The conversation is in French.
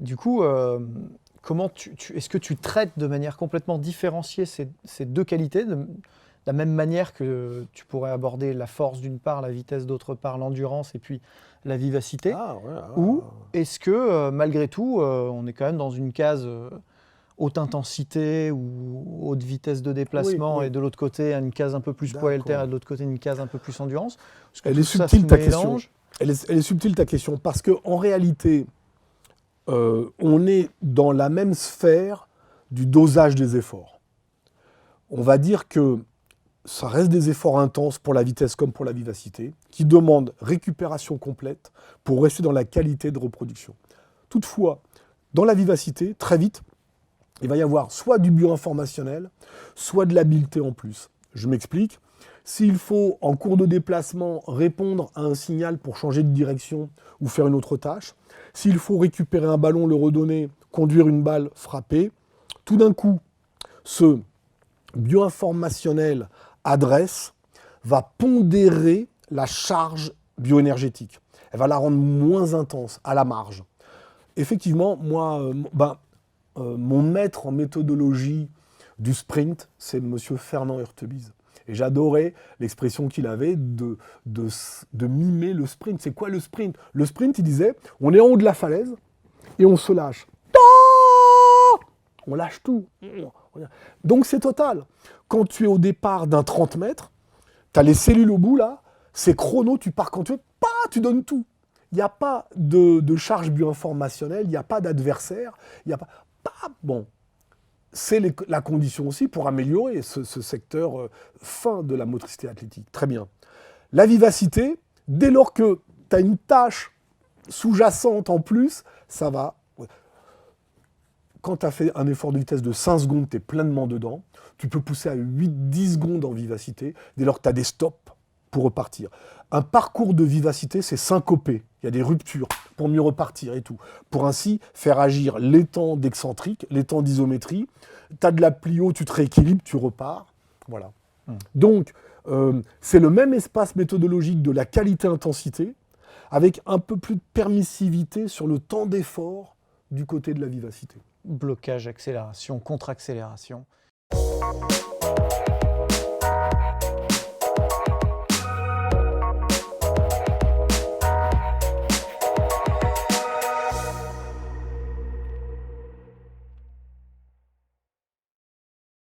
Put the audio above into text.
Du coup, est-ce que tu traites de manière complètement différenciée ces deux qualités, de la même manière que tu pourrais aborder la force d'une part, la vitesse d'autre part, l'endurance et puis la vivacité? Ah, ouais, Ou est-ce que malgré tout, on est quand même dans une case haute intensité ou haute vitesse de oui, déplacement et oui, de l'autre côté une case un peu plus poids et d'accord. de l'autre côté une case un peu plus endurance? Est-ce que Elle est tout ça se subtile ta question. mélange? Elle est subtile ta question parce que en réalité, on est dans la même sphère du dosage des efforts. On va dire que ça reste des efforts intenses pour la vitesse comme pour la vivacité, qui demandent récupération complète pour rester dans la qualité de reproduction. Toutefois, dans la vivacité, très vite, il va y avoir soit du bioinformationnel, soit de l'habileté en plus. Je m'explique. S'il faut, en cours de déplacement, répondre à un signal pour changer de direction ou faire une autre tâche, s'il faut récupérer un ballon, le redonner, conduire une balle, frapper, tout d'un coup, ce bioinformationnel adresse va pondérer la charge bioénergétique. Elle va la rendre moins intense, à la marge. Effectivement, moi, mon maître en méthodologie du sprint, c'est monsieur Fernand Hurtebise. Et j'adorais l'expression qu'il avait de mimer le sprint. C'est quoi le sprint? Le sprint, il disait, on est en haut de la falaise et on se lâche. On lâche tout. Donc c'est total. Quand tu es au départ d'un 30 mètres, tu as les cellules au bout là, c'est chrono, tu pars quand tu veux, tu donnes tout. Il n'y a pas de charge bioinformationnelle, il n'y a pas d'adversaire, il n'y a pas. Bon, c'est la condition aussi pour améliorer ce secteur fin de la motricité athlétique. Très bien. La vivacité, dès lors que tu as une tâche sous-jacente en plus, ça va. Quand tu as fait un effort de vitesse de 5 secondes, tu es pleinement dedans. Tu peux pousser à 8-10 secondes en vivacité, dès lors que tu as des stops pour repartir. Un parcours de vivacité, c'est syncopé. Il y a des ruptures pour mieux repartir et tout. Pour ainsi faire agir les temps d'excentrique, les temps d'isométrie. Tu as de la plio, tu te rééquilibres, tu repars. Voilà. Donc, c'est le même espace méthodologique de la qualité-intensité, avec un peu plus de permissivité sur le temps d'effort du côté de la vivacité. Blocage, accélération, contre-accélération.